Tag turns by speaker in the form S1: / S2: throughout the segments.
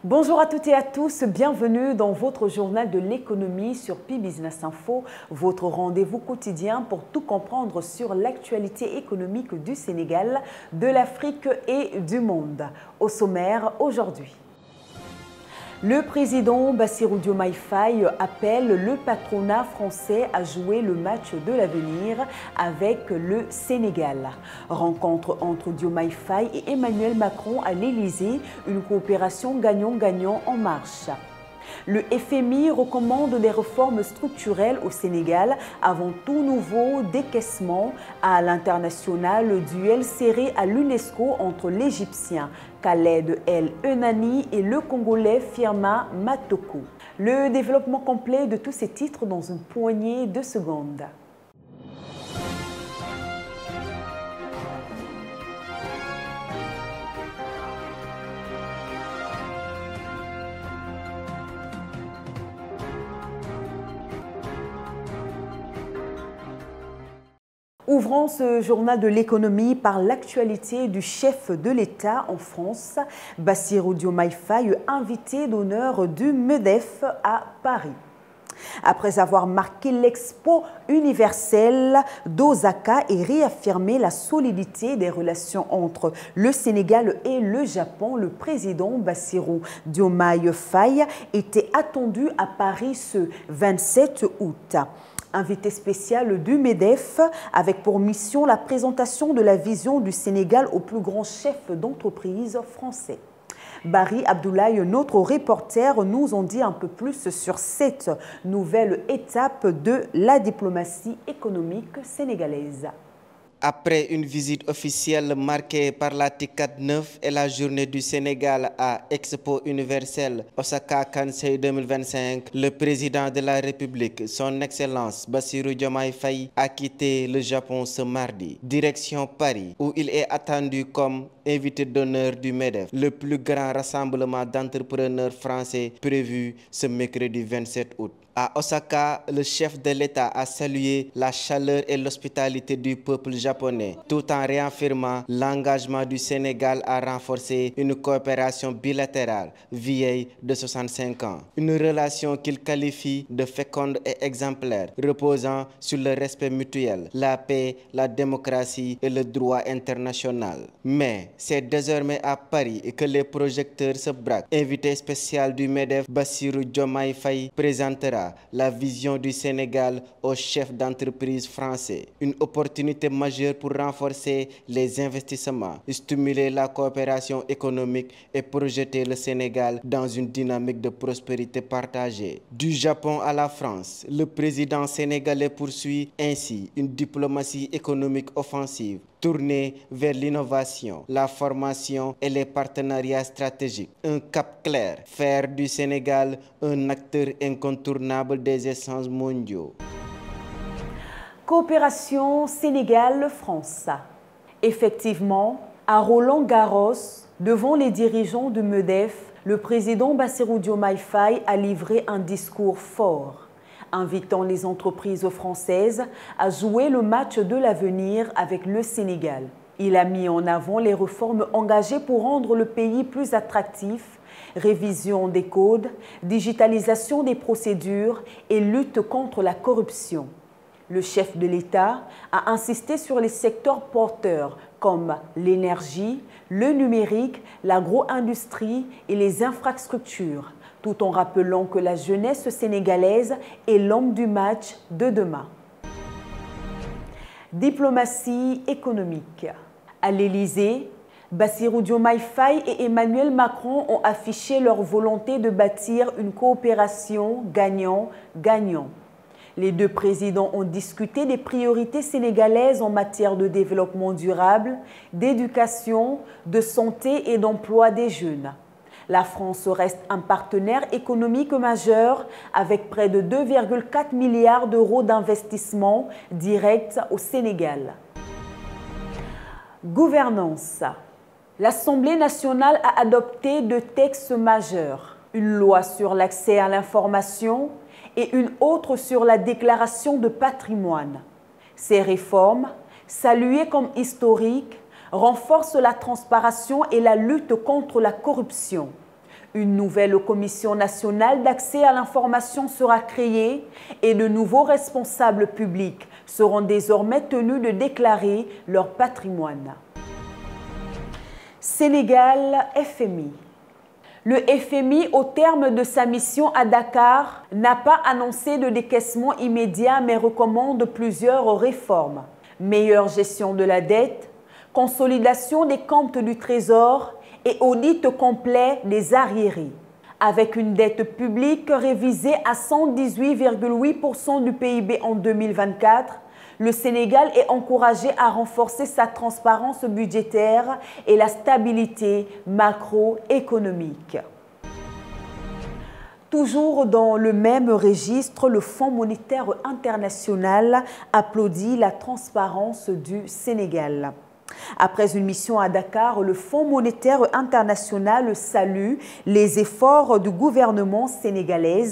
S1: Bonjour à toutes et à tous, bienvenue dans votre journal de l'économie sur Pi Business Info, votre rendez-vous quotidien pour tout comprendre sur l'actualité économique du Sénégal, de l'Afrique et du monde. Au sommaire aujourd'hui. Le président Bassirou Diomaye Faye appelle le patronat français à jouer le match de l'avenir avec le Sénégal. Rencontre entre Diomaye Faye et Emmanuel Macron à l'Élysée, une coopération gagnant-gagnant en marche. Le FMI recommande des réformes structurelles au Sénégal avant tout nouveau décaissement à l'international, duel serré à l'UNESCO entre l'Égyptien Khaled El Enani et le Congolais Firmin Matoko. Le développement complet de tous ces titres dans une poignée de secondes. Ouvrons ce journal de l'économie par l'actualité du chef de l'État en France, Bassirou Diomaye Faye, invité d'honneur du MEDEF à Paris. Après avoir marqué l'expo universelle d'Osaka et réaffirmé la solidité des relations entre le Sénégal et le Japon, le président Bassirou Diomaye Faye était attendu à Paris ce 27 août. Invité spécial du MEDEF avec pour mission la présentation de la vision du Sénégal au plus grand chef d'entreprise français. Barry Abdoulaye, notre reporter, nous en dit un peu plus sur cette nouvelle étape de la diplomatie économique sénégalaise.
S2: Après une visite officielle marquée par la TICAD 9 et la journée du Sénégal à Expo universelle Osaka Kansei 2025, le président de la République, son Excellence Bassirou Diomaye Faye, a quitté le Japon ce mardi, direction Paris, où il est attendu comme invité d'honneur du MEDEF, le plus grand rassemblement d'entrepreneurs français prévu ce mercredi 27 août. À Osaka, le chef de l'État a salué la chaleur et l'hospitalité du peuple japonais, tout en réaffirmant l'engagement du Sénégal à renforcer une coopération bilatérale vieille de 65 ans. Une relation qu'il qualifie de féconde et exemplaire, reposant sur le respect mutuel, la paix, la démocratie et le droit international. Mais c'est désormais à Paris que les projecteurs se braquent. Invité spécial du MEDEF, Bassirou Diomaye Faye présentera la vision du Sénégal aux chefs d'entreprise français. Une opportunité majeure pour renforcer les investissements, stimuler la coopération économique et projeter le Sénégal dans une dynamique de prospérité partagée. Du Japon à la France, le président sénégalais poursuit ainsi une diplomatie économique offensive tournée vers l'innovation, la formation et les partenariats stratégiques. Un cap clair, faire du Sénégal un acteur incontournable des échanges mondiaux.
S1: Coopération Sénégal-France. Effectivement, à Roland-Garros, devant les dirigeants du MEDEF, le président Bassirou Diomaye Faye a livré un discours fort, invitant les entreprises françaises à jouer le match de l'avenir avec le Sénégal. Il a mis en avant les réformes engagées pour rendre le pays plus attractif, révision des codes, digitalisation des procédures et lutte contre la corruption. Le chef de l'État a insisté sur les secteurs porteurs comme l'énergie, le numérique, l'agro-industrie et les infrastructures, tout en rappelant que la jeunesse sénégalaise est l'homme du match de demain. Diplomatie économique. À l'Élysée, Bassirou Diomaye Faye et Emmanuel Macron ont affiché leur volonté de bâtir une coopération gagnant-gagnant. Les deux présidents ont discuté des priorités sénégalaises en matière de développement durable, d'éducation, de santé et d'emploi des jeunes. La France reste un partenaire économique majeur avec près de 2,4 milliards d'euros d'investissement direct au Sénégal. Gouvernance. L'Assemblée nationale a adopté deux textes majeurs, une loi sur l'accès à l'information et une autre sur la déclaration de patrimoine. Ces réformes, saluées comme historiques, renforcent la transparence et la lutte contre la corruption. Une nouvelle commission nationale d'accès à l'information sera créée et de nouveaux responsables publics seront désormais tenus de déclarer leur patrimoine. Sénégal FMI. Le FMI, au terme de sa mission à Dakar, n'a pas annoncé de décaissement immédiat mais recommande plusieurs réformes. Meilleure gestion de la dette, consolidation des comptes du Trésor et audit complet des arriérés. Avec une dette publique révisée à 118,8% du PIB en 2024, le Sénégal est encouragé à renforcer sa transparence budgétaire et la stabilité macroéconomique. Toujours dans le même registre, le Fonds monétaire international applaudit la transparence du Sénégal. Après une mission à Dakar, le Fonds monétaire international salue les efforts du gouvernement sénégalais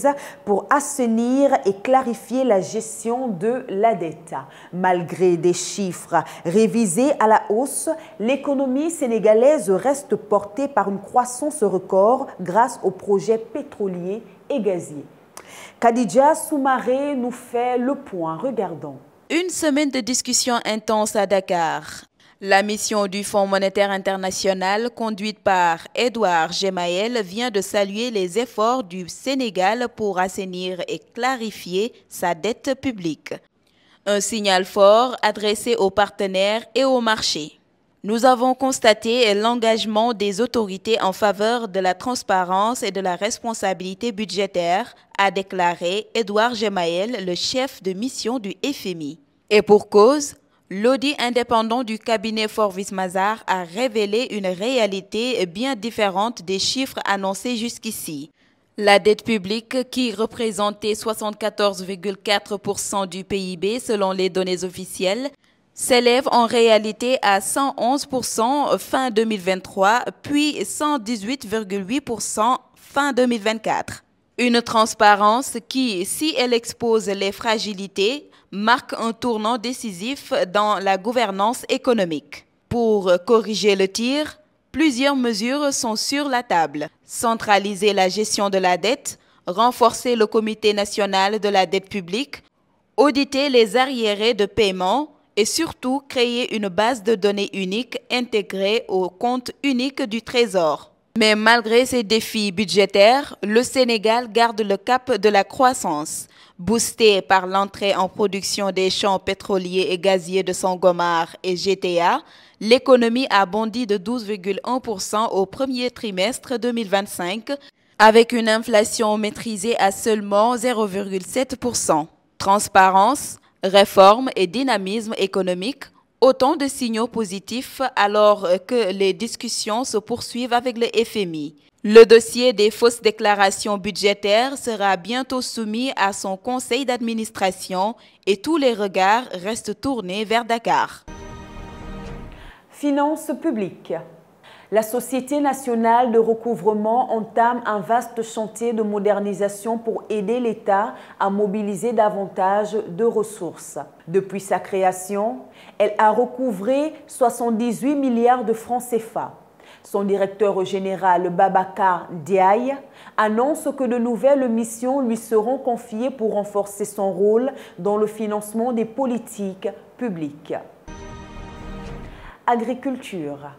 S1: pour assainir et clarifier la gestion de la dette. Malgré des chiffres révisés à la hausse, l'économie sénégalaise reste portée par une croissance record grâce aux projets pétroliers et gaziers. Khadija Soumaré nous fait le point. Regardons.
S3: Une semaine de discussions intenses à Dakar. La mission du Fonds monétaire international, conduite par Edouard Gemayel, vient de saluer les efforts du Sénégal pour assainir et clarifier sa dette publique. Un signal fort adressé aux partenaires et au marché. Nous avons constaté l'engagement des autorités en faveur de la transparence et de la responsabilité budgétaire, a déclaré Edouard Gemayel, le chef de mission du FMI. Et pour cause, l'audit indépendant du cabinet Forvis Mazars a révélé une réalité bien différente des chiffres annoncés jusqu'ici. La dette publique, qui représentait 74,4% du PIB selon les données officielles, s'élève en réalité à 111% fin 2023, puis 118,8% fin 2024. Une transparence qui, si elle expose les fragilités, marque un tournant décisif dans la gouvernance économique. Pour corriger le tir, plusieurs mesures sont sur la table. Centraliser la gestion de la dette, renforcer le Comité national de la dette publique, auditer les arriérés de paiement et surtout créer une base de données unique intégrée au compte unique du Trésor. Mais malgré ces défis budgétaires, le Sénégal garde le cap de la croissance. Boosté par l'entrée en production des champs pétroliers et gaziers de Sangomar et GTA, l'économie a bondi de 12,1% au premier trimestre 2025, avec une inflation maîtrisée à seulement 0,7%. Transparence, réforme et dynamisme économique, autant de signaux positifs alors que les discussions se poursuivent avec le FMI. Le dossier des fausses déclarations budgétaires sera bientôt soumis à son conseil d'administration et tous les regards restent tournés vers Dakar.
S1: Finances publiques. La Société nationale de recouvrement entame un vaste chantier de modernisation pour aider l'État à mobiliser davantage de ressources. Depuis sa création, elle a recouvré 78 milliards de francs CFA. Son directeur général, Babacar Diaye, annonce que de nouvelles missions lui seront confiées pour renforcer son rôle dans le financement des politiques publiques. Agriculture.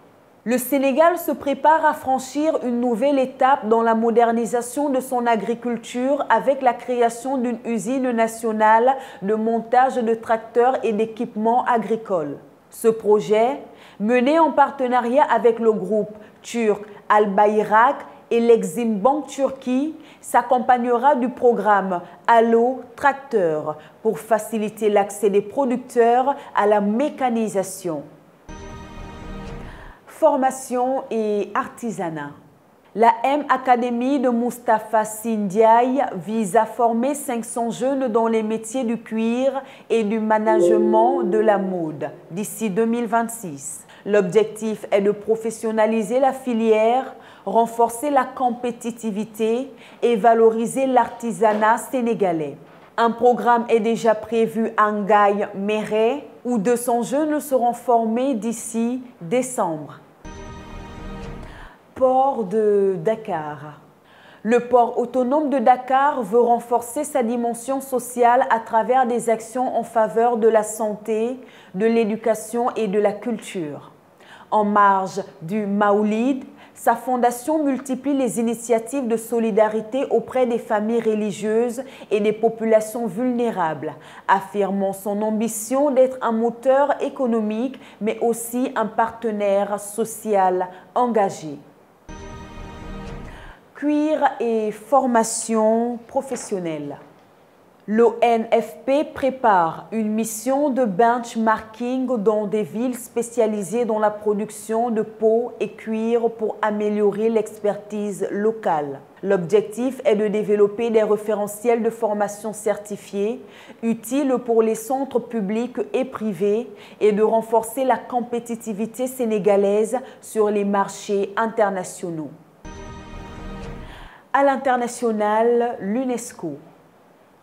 S1: Le Sénégal se prépare à franchir une nouvelle étape dans la modernisation de son agriculture avec la création d'une usine nationale de montage de tracteurs et d'équipements agricoles. Ce projet, mené en partenariat avec le groupe turc Al-Bayrak et l'Exim Bank Turquie, s'accompagnera du programme Allo Tracteur pour faciliter l'accès des producteurs à la mécanisation. Formation et artisanat. La M Academy de Moustapha Sy Ndiaye vise à former 500 jeunes dans les métiers du cuir et du management de la mode d'ici 2026. L'objectif est de professionnaliser la filière, renforcer la compétitivité et valoriser l'artisanat sénégalais. Un programme est déjà prévu à Ngaye-Mékhé où 200 jeunes seront formés d'ici décembre. Port de Dakar. Le port autonome de Dakar veut renforcer sa dimension sociale à travers des actions en faveur de la santé, de l'éducation et de la culture. En marge du Maoulid, sa fondation multiplie les initiatives de solidarité auprès des familles religieuses et des populations vulnérables, affirmant son ambition d'être un moteur économique, mais aussi un partenaire social engagé. Cuir et formation professionnelle. L'ONFP prépare une mission de benchmarking dans des villes spécialisées dans la production de peau et cuir pour améliorer l'expertise locale. L'objectif est de développer des référentiels de formation certifiés, utiles pour les centres publics et privés, et de renforcer la compétitivité sénégalaise sur les marchés internationaux. À l'international, l'UNESCO.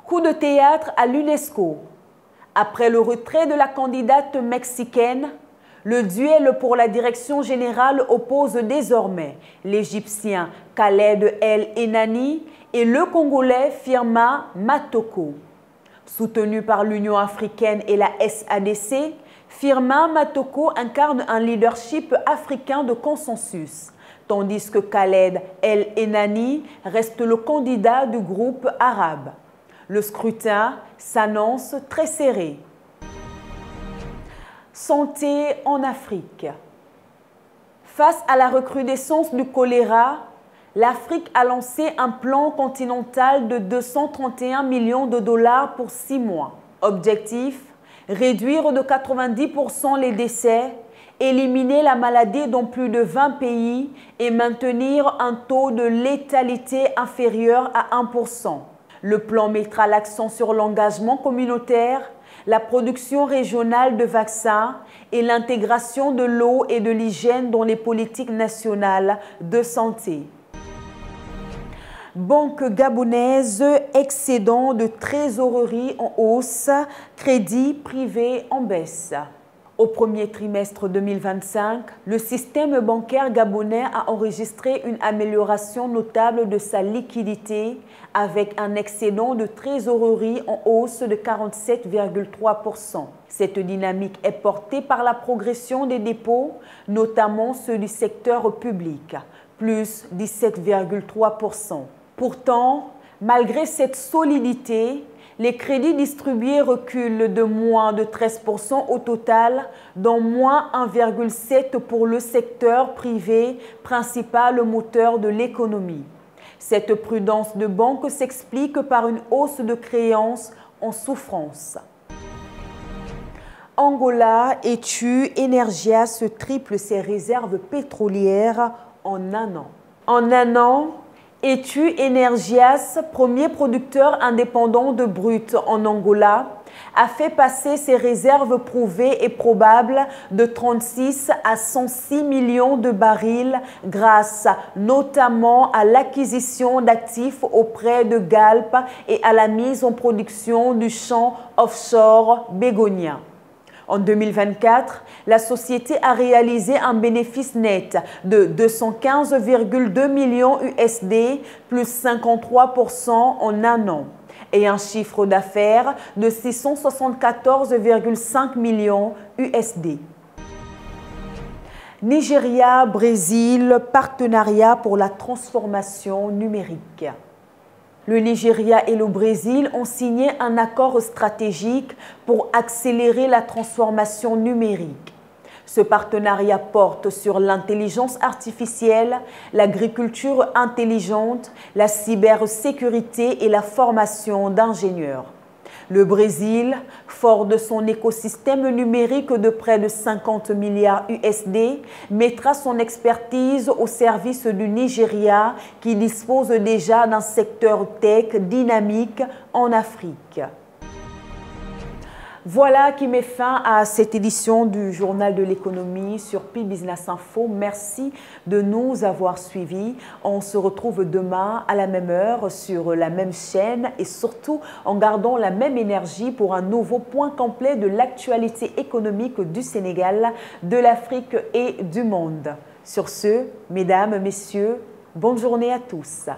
S1: Coup de théâtre à l'UNESCO. Après le retrait de la candidate mexicaine, le duel pour la direction générale oppose désormais l'Égyptien Khaled El Enani et le Congolais Firmin Matoko. Soutenu par l'Union africaine et la SADC, Firmin Matoko incarne un leadership africain de consensus, tandis que Khaled El Enani reste le candidat du groupe arabe. Le scrutin s'annonce très serré. Santé en Afrique. Face à la recrudescence du choléra, l'Afrique a lancé un plan continental de 231 millions de dollars pour 6 mois. Objectif, réduire de 90% les décès, éliminer la maladie dans plus de 20 pays et maintenir un taux de létalité inférieur à 1%. Le plan mettra l'accent sur l'engagement communautaire, la production régionale de vaccins et l'intégration de l'eau et de l'hygiène dans les politiques nationales de santé. Banque gabonaise, excédent de trésorerie en hausse, crédit privé en baisse. Au premier trimestre 2025, le système bancaire gabonais a enregistré une amélioration notable de sa liquidité avec un excédent de trésorerie en hausse de 47,3%. Cette dynamique est portée par la progression des dépôts, notamment ceux du secteur public, plus 17,3%. Pourtant, malgré cette solidité, les crédits distribués reculent de moins de 13% au total, dont moins 1,7% pour le secteur privé, principal moteur de l'économie. Cette prudence de banque s'explique par une hausse de créances en souffrance. Angola, Etu Energias triple ses réserves pétrolières en un an. En un an, Etu Energias, premier producteur indépendant de brut en Angola, a fait passer ses réserves prouvées et probables de 36 à 106 millions de barils grâce notamment à l'acquisition d'actifs auprès de Galp et à la mise en production du champ offshore Bégonia. En 2024, la société a réalisé un bénéfice net de 215,2 millions USD, plus 53% en un an, et un chiffre d'affaires de 674,5 millions USD. Nigeria-Brésil, partenariat pour la transformation numérique. Le Nigeria et le Brésil ont signé un accord stratégique pour accélérer la transformation numérique. Ce partenariat porte sur l'intelligence artificielle, l'agriculture intelligente, la cybersécurité et la formation d'ingénieurs. Le Brésil, fort de son écosystème numérique de près de 50 milliards USD, mettra son expertise au service du Nigeria qui dispose déjà d'un secteur tech dynamique en Afrique. Voilà qui met fin à cette édition du Journal de l'économie sur Pi Business Info. Merci de nous avoir suivis. On se retrouve demain à la même heure sur la même chaîne et surtout en gardant la même énergie pour un nouveau point complet de l'actualité économique du Sénégal, de l'Afrique et du monde. Sur ce, mesdames, messieurs, bonne journée à tous.